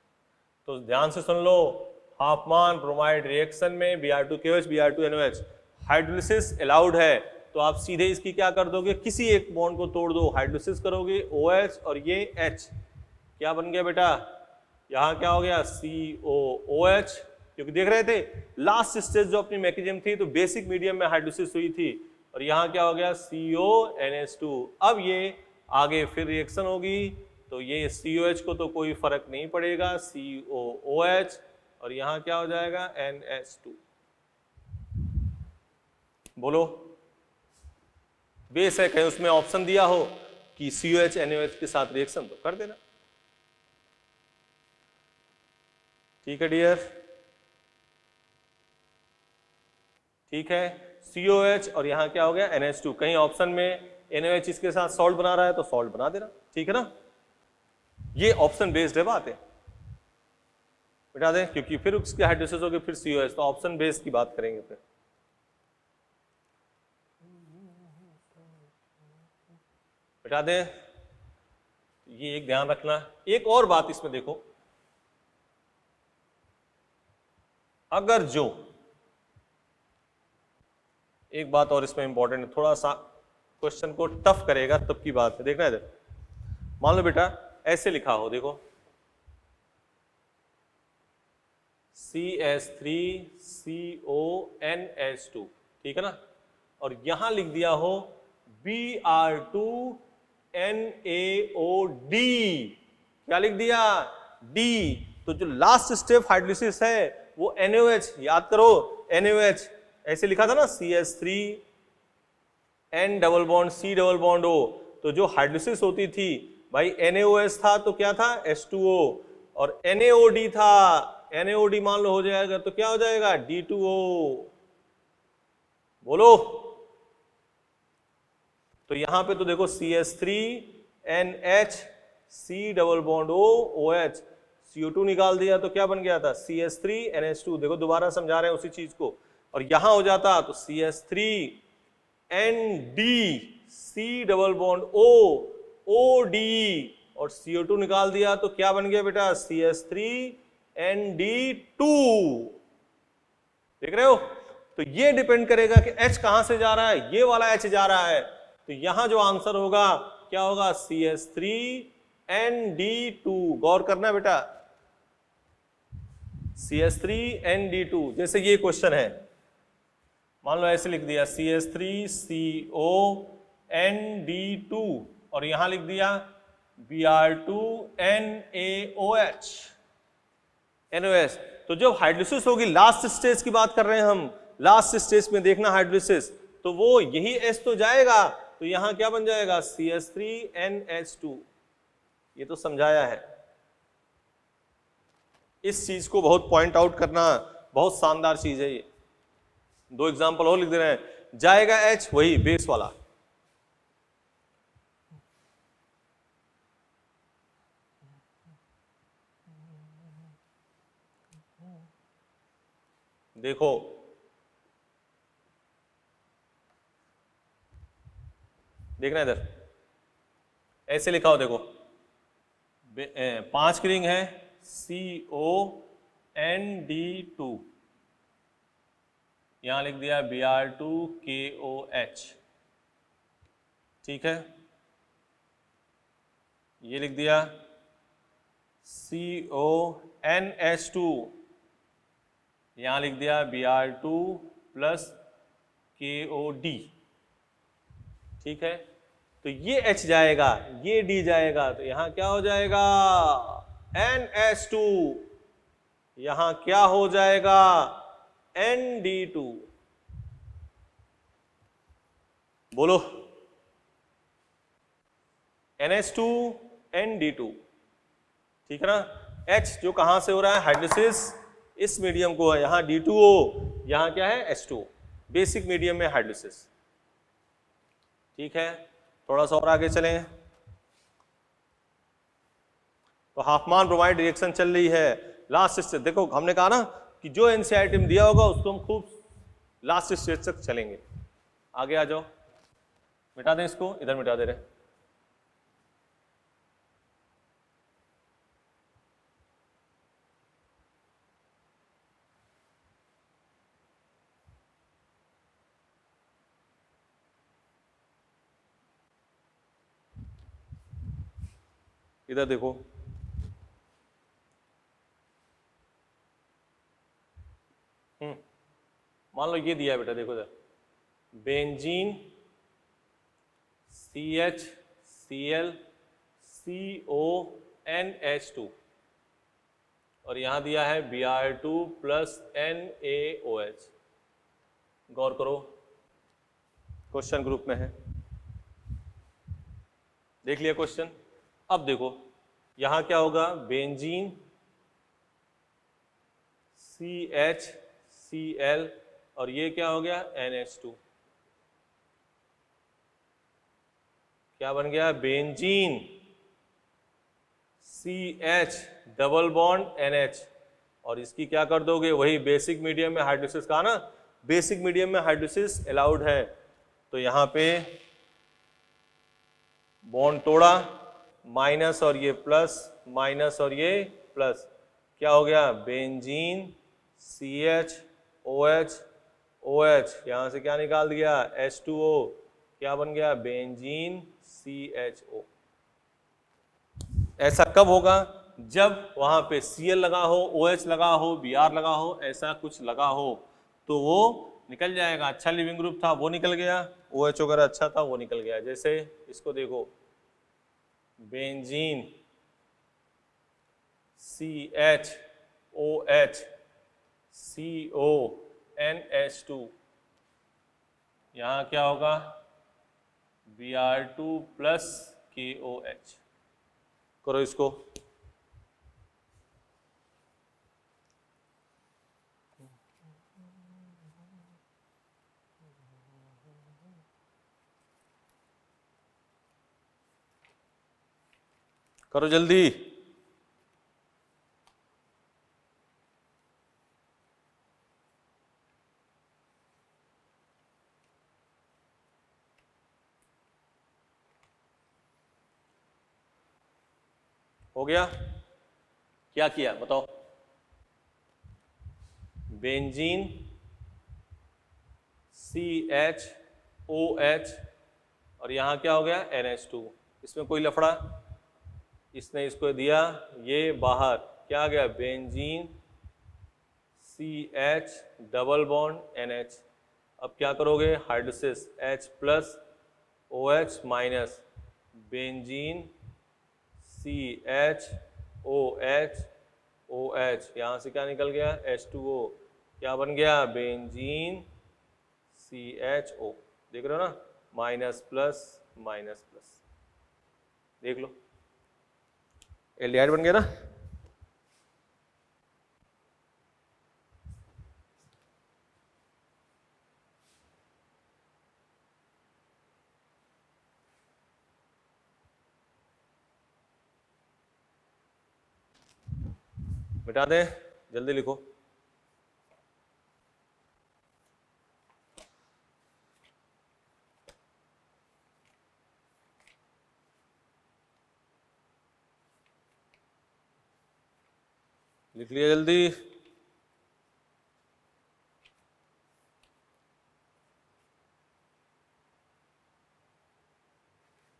तो ध्यान से सुन लो, हाफमान ब्रोमाइड रिएक्शन में Br2 KOH Br2 NOH hydrolysis allowed है, तो आप सीधे इसकी क्या कर दोगे? किसी एक बॉन्ड को तोड़ दो, हाइड्रोलिसिस करोगे OH और ये H, क्या बन गया बेटा? यहां क्या हो गया? COOH। क्योंकि देख रहे थे लास्ट स्टेज जो अपनी मैकेनिज्म थी, तो बेसिक मीडियम में हाइड्रोलिसिस हुई थी, और यहां क्या हो गया? CONH2। अब ये आगे फिर रिएक्शन होगी, तो ये COH को तो कोई फर्क नहीं पड़ेगा, COOH, और यहां क्या हो जाएगा? NH2। बोलो, बेस है, कहीं उसमें ऑप्शन दिया हो कि COH NaOH के साथ रिएक्शन, तो कर देना। ठीक है डियर? ठीक है, COH और यहां क्या हो गया? NH2। कहीं ऑप्शन में NaOH इसके साथ सॉल्ट बना रहा है तो सॉल्ट बना देना, ठीक है ना? ये ऑप्शन बेस्ड है बात है, बिठा दें, क्योंकि फिर उसके हाइड्रोलिसिस होगी, फिर COH, तो ऑप्शन बेस्ड की बात करेंगे फिर। बिठा दें, ये एक ध्यान रखना। एक और बात इसमें देखो, अगर जो एक बात और इसमें इंपॉर्टेंट है, थोड़ा सा क्वेश्चन को टफ करेगा तब की बात है, देखना इधर। मान लो बेटा ऐसे लिखा हो, देखो CH3CONH2, ठीक है ना, और यहां लिख दिया हो Br2NaOD, क्या लिख दिया? D। तो जो लास्ट स्टेप हाइड्रोलिसिस है वो NaOH, याद करो NaOH ऐसे लिखा था ना, CH3N double bond C double bond O, तो जो हाइड्रोलिसिस होती थी भाई NaOH था तो क्या था? H2O, और NaOD था, NaOD मान लो हो जाएगा तो क्या हो जाएगा? D2O। बोलो, तो यहां पे तो देखो CH3NH C double bond O OH, CO2 निकाल दिया तो क्या बन गया था? CH3NH2। देखो दोबारा समझा रहे हैं उसी चीज को, और यहां हो जाता तो CH3ND C double bond O OD, और CO2 निकाल दिया तो क्या बन गया बेटा? CH3ND2। देख रहे हो? तो ये डिपेंड करेगा कि H कहां से जा रहा है, ये वाला H जा रहा है, तो यहां जो आंसर होगा क्या होगा? CH3ND2। गौर करना बेटा, CH3ND2। जैसे ये क्वेश्चन है, मान लो ऐसे लिख दिया CH3COND2, और यहां लिख दिया Br2NaOH NOS। तो जब हाइड्रोलिसिस होगी, लास्ट स्टेज की बात कर रहे हैं हम, लास्ट स्टेज में देखना हाइड्रोलिसिस, तो वो यही H तो जाएगा, तो यहां क्या बन जाएगा? CH3NH2। ये तो समझाया है। इस चीज को बहुत पॉइंट आउट करना, बहुत शानदार चीज है ये। 2 एग्जांपल और लिख दे रहे हैं, जाएगा H वही बेस वाला। देखो देखना इधर, ऐसे लिखा हो, देखो 5 की रिंग है COND2, यहां लिख दिया Br2KOH, ठीक है। ये लिख दिया CONH2, यहां लिख दिया Br2 प्लस KOD। ठीक है, तो ये H जाएगा, ये D जाएगा, तो यहां क्या हो जाएगा NH2, यहां क्या हो जाएगा ND2। बोलो NH2 ND2, ठीक है ना। H जो कहां से हो रहा है हाइड्रोलिसिस, इस मीडियम को है, यहां D2O, यहां क्या है H2O, बेसिक मीडियम में हाइड्रोलिसिस। ठीक है, थोड़ा सा और आगे चलें। तो हाफमान ब्रोमाइड रिएक्शन चल रही है, लास्ट स्टेज देखो, हमने कहा ना कि जो एनसीईआरटी में दिया होगा उसको हम खूब लास्ट स्टेज तक चलेंगे। आगे आ जाओ, मिटा दें इसको, इधर मिटा दे रहे। इधर देखो, मान लो ये दिया है बेटा, देखो इधर बेंजीन CHCl CONH2 और यहां दिया है Br2 प्लस NaOH। गौर करो, क्वेश्चन ग्रुप में है, देख लिया क्वेश्चन। अब देखो यहां क्या होगा, बेंजीन CHCl और ये क्या हो गया NH2, क्या बन गया benzene CH double bond NH, और इसकी क्या कर दोगे, वही बेसिक मीडियम में हाइड्रोलिसिस कहा ना, बेसिक मीडियम में हाइड्रोलिसिस अलाउड है, तो यहां पे बॉन्ड तोड़ा, माइनस और ये प्लस, माइनस और ये प्लस, क्या हो गया बेंजीन CHOH OH, यहां से क्या निकाल दिया H2O, क्या बन गया बेंजीन CHO। ऐसा कब होगा, जब वहां पे Cl लगा हो, OH लगा हो, Br लगा हो, ऐसा कुछ लगा हो तो वो निकल जाएगा। अच्छा लिविंग ग्रुप था वो निकल गया, OH वगैरह अच्छा था वो निकल गया। जैसे इसको देखो बेंजीन CHOH CONH2, यहां क्या होगा Br2 प्लस KOH। करो इसको, करो जल्दी। हो गया, क्या किया बताओ, बेंजीन CHOH और यहां क्या हो गया NH2, इसमें कोई लफड़ा, इसने इसको दिया ये बाहर, क्या आ गया benzene CH double bond NH। अब क्या करोगे hydrolysis, H plus OH minus benzene CHOH OH, यहां से क्या निकल गया H2O, क्या बन गया बेंजीन CHO। देख रहे हो ना, माइनस प्लस माइनस प्लस, देख लो एल्डिहाइड बन गया ना। मिटा दें, जल्दी लिखो। लिख लिया जल्दी,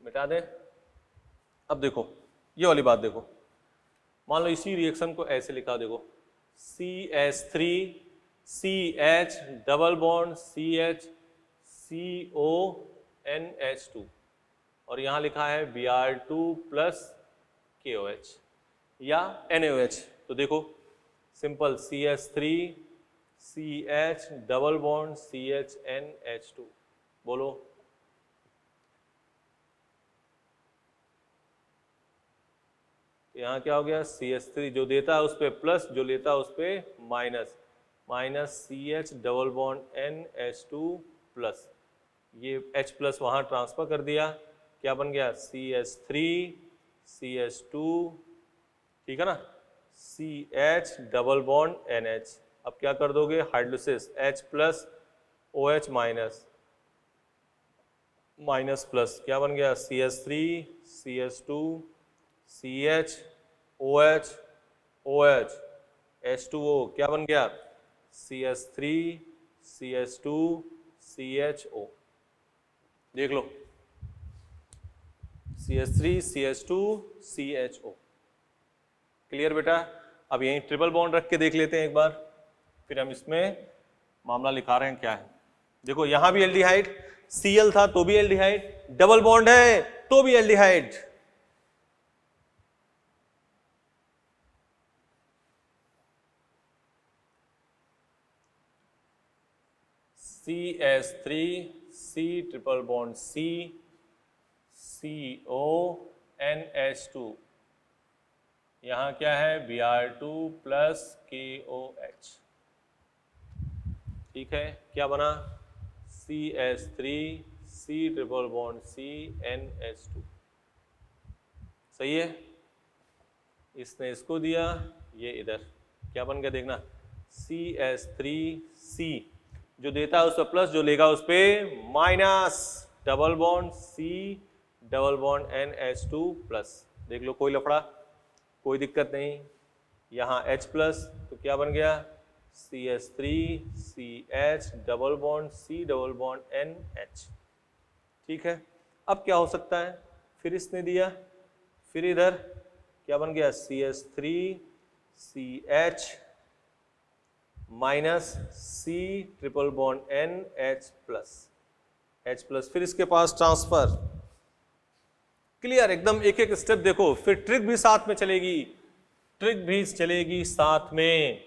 मिटा दें। अब देखो ये वाली बात देखो, मान लो इसी रिएक्शन को ऐसे लिखा, देखो CH3 CH double bond CH CONH2 और यहाँ लिखा है Br2 प्लस KOH या NaOH। तो देखो simple CH3 CH double bond CHNH2, बोलो यहाँ क्या हो गया, CH3 जो देता है उस पर प्लस, जो लेता है उस पर minus, minus CH double bond NH2 plus, ये H प्लस वहाँ ट्रांसफर कर दिया, क्या बन गया CH3 CH2, ठीक है ना, CH डबल बॉन्ड NH। अब क्या कर दोगे, hydrolysis, H plus OH minus, minus plus, क्या बन गया CH3 CH2 CH OH OH H2O, क्या बन गया CH3 CH2 CHO। देख लो CH3 CH2 CHO, क्लियर बेटा। अब यहीं ट्रिपल बॉन्ड रख के देख लेते हैं एक बार, फिर हम इसमें मामला लिखा रहे हैं क्या है। देखो यहां भी एल्डिहाइड, Cl था तो भी एल्डिहाइड, डबल बॉन्ड है तो भी aldehyde. CH3 C triple bond C CO NH2, यहां क्या है Br2 प्लस KOH, ठीक है, क्या बना CH3 C triple bond C NH2, सही है। इसने इसको दिया, ये इधर क्या बन गया देखना, CH3 C जो देता है उस पर प्लस, जो लेगा उस पर minus, double bond C double bond NH2 plus. देख लो कोई लफड़ा, कोई दिक्कत नहीं, यहाँ H प्लस तो क्या बन गया CH3 CH double bond C double bond NH, ठीक है। अब क्या हो सकता है, फिर इसने दिया, फिर इधर क्या बन गया CH3 CH minus C triple bond NH plus, H plus, फिर इसके पास ट्रांसफर, क्लियर एकदम। एक एक स्टेप देखो, फिर ट्रिक भी साथ में चलेगी, ट्रिक भी चलेगी साथ में,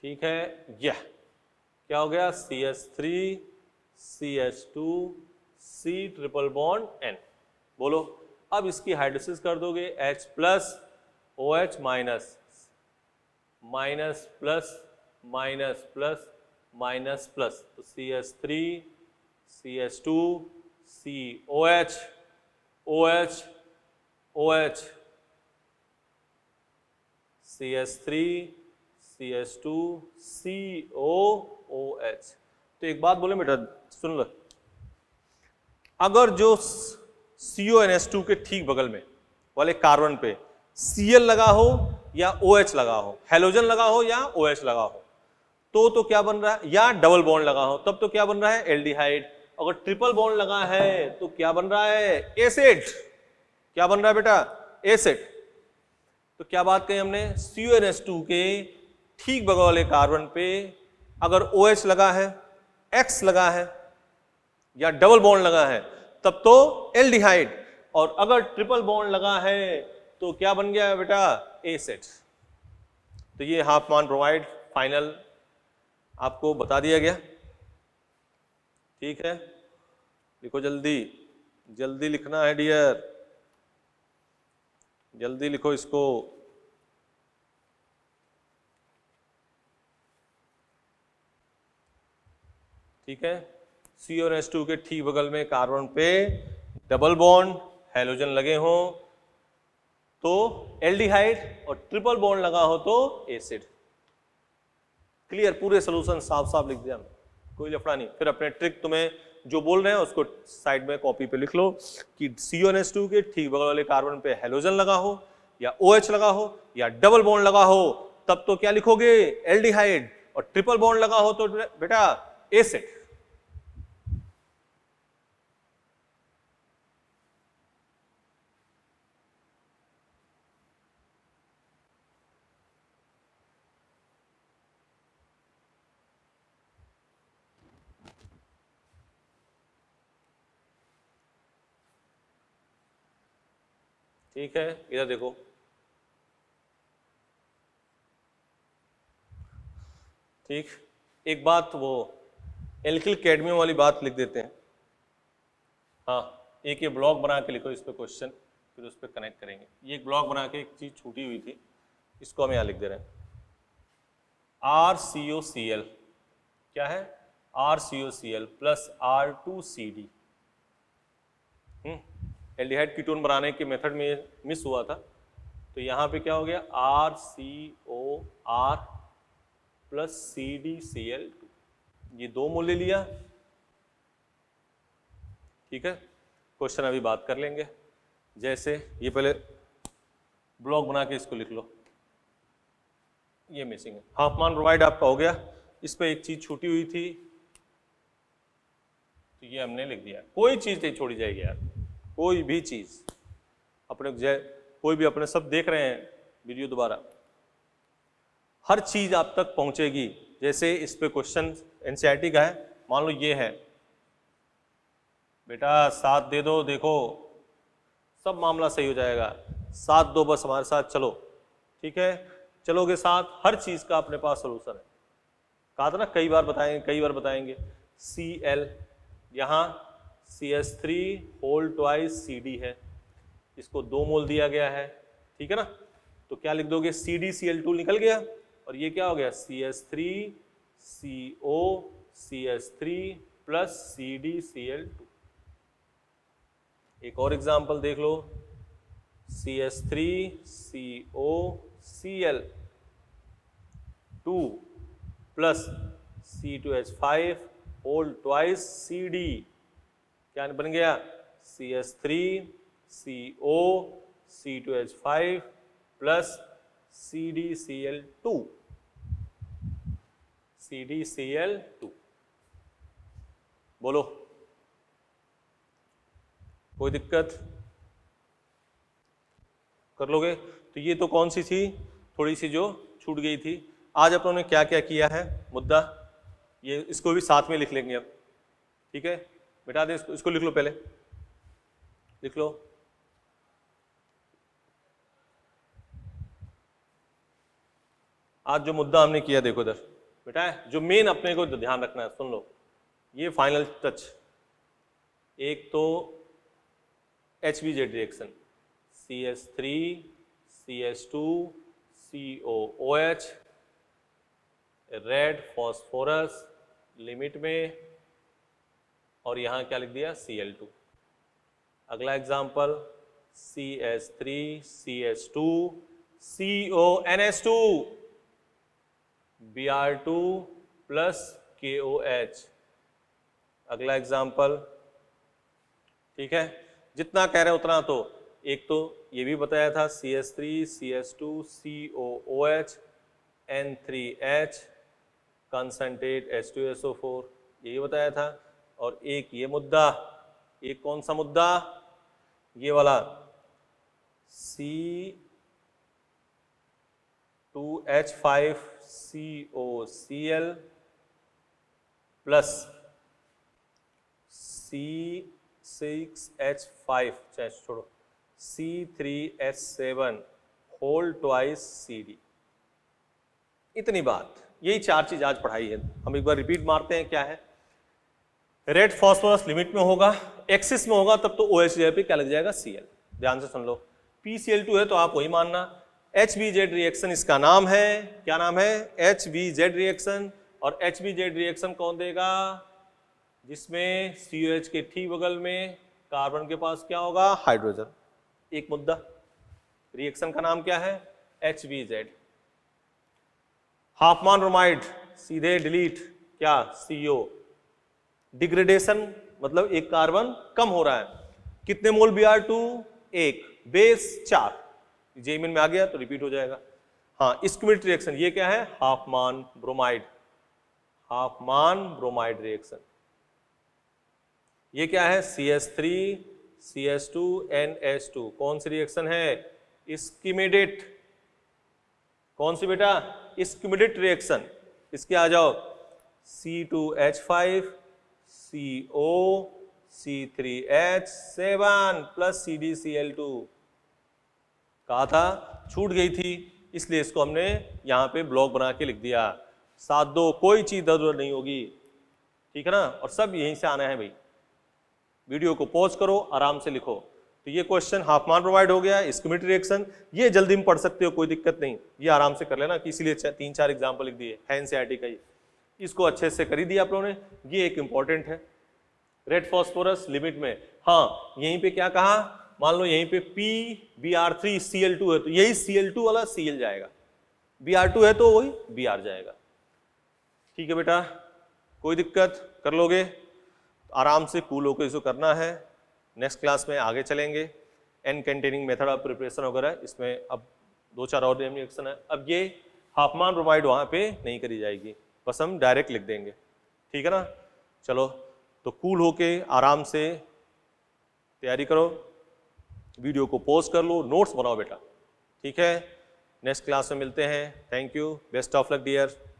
ठीक है। यह क्या हो गया CH3 CH2 C triple bond N, बोलो अब इसकी हाइड्रोलिसिस कर दोगे, H plus OH minus, minus plus minus plus minus plus, तो CH3 CH2 COH OH OH CH3 CH2 COOH। तो एक बात बोले बेटा, सुन लो, अगर जो CONH2 के ठीक बगल में वाले कार्बन पे Cl लगा हो या OH लगा हो, हेलोजन लगा हो या OH लगा हो, तो क्या बन रहा है, या डबल बॉन्ड लगा हो, तब तो क्या बन रहा है एल्डिहाइड। अगर ट्रिपल बॉन्ड लगा है तो क्या बन रहा है एसिड, क्या बन रहा है बेटा एसिड। तो क्या बात कही हमने, CONH2 के ठीक बगल वाले कार्बन पे अगर OH लगा है, X लगा है या डबल बॉन्ड लगा है, तब तो एल्डिहाइड, और अगर ट्रिपल बॉन्ड लगा है तो क्या बन गया बेटा एसिड। तो ये हाफ मान प्रोवाइड फाइनल आपको बता दिया गया, ठीक है। लिखो जल्दी, जल्दी लिखना है डियर, जल्दी लिखो इसको। ठीक है, CONH2 के ठीक बगल में कार्बन पे डबल बॉन्ड हेलोजन लगे हो तो एल्डिहाइड, और ट्रिपल बॉन्ड लगा हो तो एसिड। क्लियर, पूरे सोल्यूशन साफ साफ लिख दिया, कोई लफड़ा नहीं। फिर अपने ट्रिक तुम्हें जो बोल रहे हैं उसको साइड में कॉपी पे लिख लो कि CONH2 के ठीक बगल वाले कार्बन पे हेलोजन लगा हो या OH लगा हो या डबल बॉन्ड लगा हो, तब तो क्या लिखोगे एल्डिहाइड, और ट्रिपल बॉन्ड लगा हो तो बेटा एसिड। ठीक है, इधर देखो, ठीक, एक बात वो एल्किल कैडमियम वाली बात लिख देते हैं। हाँ, एक ये ब्लॉक बना के लिखो इस पे क्वेश्चन, फिर उस पर कनेक्ट करेंगे। ये एक ब्लॉक बना के एक चीज छूटी हुई थी, इसको हम यहाँ लिख दे रहे हैं। RCOCl क्या है? RCOCl plus R2CD। Aldehyde ketone बनाने के मेथड में मिस हुआ था, तो यहाँ पे क्या हो गया? RCOR प्लस CdCl2, ये 2 मोल ले लिया। ठीक है, क्वेश्चन अभी बात कर लेंगे। जैसे ये पहले ब्लॉक बना के इसको लिख लो, ये मिसिंग है। हाफमान ब्रोमाइड आपका हो गया, इस पे एक चीज छूटी हुई थी तो ये हमने लिख दिया। कोई चीज नहीं छोड़ी जाएगी यार, कोई भी चीज अपने कोई भी अपने सब देख रहे हैं वीडियो दोबारा, हर चीज आप तक पहुंचेगी। जैसे इस पे क्वेश्चन एनसीईआरटी का है, मान लो ये है बेटा 7 दे दो, देखो सब मामला सही हो जाएगा। 7 दो, बस हमारे साथ चलो। ठीक है, चलोगे साथ, हर चीज का अपने पास सोल्यूशन है। कहा था ना कई बार बताएंगे। Cl यहाँ CH3 होल ट्वाइस CD है, इसको 2 मोल दिया गया है। ठीक है ना, तो क्या लिख दोगे? CdCl2 निकल गया, और ये क्या हो गया? CH3CO CH3 plus CdCl2। एक और एग्जांपल देख लो, CH3CO Cl2 plus C2H5 whole twice CD, क्या बन गया? CH3CO C2H5 plus CdCl2। CdCl2 बोलो, कोई दिक्कत? कर लोगे? तो ये तो कौन सी थी, थोड़ी सी जो छूट गई थी। आज अपनों ने क्या क्या किया है मुद्दा, ये इसको भी साथ में लिख लेंगे अब। ठीक है, मिटा दे इसको लिख लो, पहले लिख लो। आज जो मुद्दा हमने किया देखो इधर बेटा, जो मेन अपने को ध्यान रखना है, सुन लो, ये फाइनल टच। एक तो HBZ reaction, CH3 CH2 COOH, red phosphorus limit में, और यहां क्या लिख दिया? Cl2। अगला example CH3 CH2 CONH2 Br2 plus KOH। अगला एग्जांपल, ठीक है, जितना कह रहे हैं उतना। तो एक तो ये भी बताया था CH3 CH2 COOH N3H concentrate H2SO4, यही बताया था। और एक ये मुद्दा, एक कौन सा मुद्दा? ये वाला C2H5COCl प्लस C6H5 छोड़ो C3H7 होल ट्वाइस CD। इतनी बात, यही 4 चीज आज पढ़ाई है। हम एक बार रिपीट मारते हैं, क्या है? रेड फॉस्फोरस लिमिट में होगा, एक्सिस में होगा, तब तो OH पे क्या लग जाएगा? Cl। ध्यान से सुन लो, PCl2 है तो आप वही मानना। HBZ रिएक्शन इसका नाम है, क्या नाम है? HBZ reaction. और HBZ रिएक्शन कौन देगा? जिसमें COH के ठीक बगल में कार्बन के पास क्या होगा? हाइड्रोजन। एक मुद्दा, रिएक्शन का नाम क्या है? HBZ। हाफमान ब्रोमाइड सीधे डिलीट, क्या? CO। डिग्रेडेशन मतलब एक कार्बन कम हो रहा है, कितने मोल Br2? 1, बेस 4। जेमिन में आ गया तो रिपीट हो जाएगा। हाँ, स्क्विट रिएक्शन, ये क्या है? Hofmann bromide. Hofmann bromide reaction. ये क्या है? CH3 CH2 NH2। कौन सी रिएक्शन है? स्कीमेडेट। कौन सी बेटा? स्कीमेडेट रिएक्शन। इसके आ जाओ, C2H5 CO C3H7 plus CdCl2। कहा था छूट गई थी, इसलिए इसको हमने यहाँ पे ब्लॉक बना के लिख दिया। साथ दो, कोई चीज जरूरत नहीं होगी, ठीक है ना। और सब यहीं से आना है भाई। वीडियो को पॉज करो, आराम से लिखो। तो ये क्वेश्चन हाफमान प्रोवाइड हो गया, स्कीमेटिक रिएक्शन। ये जल्दी में पढ़ सकते हो, कोई दिक्कत नहीं, ये आराम से कर लेना, कि इसीलिए 3-4 एग्जाम्पल लिख दिए है एनसीईआरटी का ही। इसको अच्छे से कर ही दिया आप लोगों ने। ये एक इंपॉर्टेंट है, रेड फॉस्फोरस लिमिट में। हाँ, यहीं पे क्या कहा, मान लो यहीं पे PBr3Cl2 है, तो यही Cl2 वाला Cl जाएगा, Br2 है तो वही Br जाएगा। ठीक है बेटा, कोई दिक्कत, कर लोगे आराम से, कूल होकर इसको करना है। नेक्स्ट क्लास में आगे चलेंगे, N containing method of preparation वगैरह, इसमें अब 2-4 और रिएक्शन है। अब ये हाफमान ब्रोमाइड वहां पे नहीं करी जाएगी, बस हम डायरेक्ट लिख देंगे, ठीक है ना। चलो, तो कूल होके आराम से तैयारी करो, वीडियो को पॉज कर लो, नोट्स बनाओ बेटा, ठीक है। नेक्स्ट क्लास में मिलते हैं। Thank you, best of luck dear.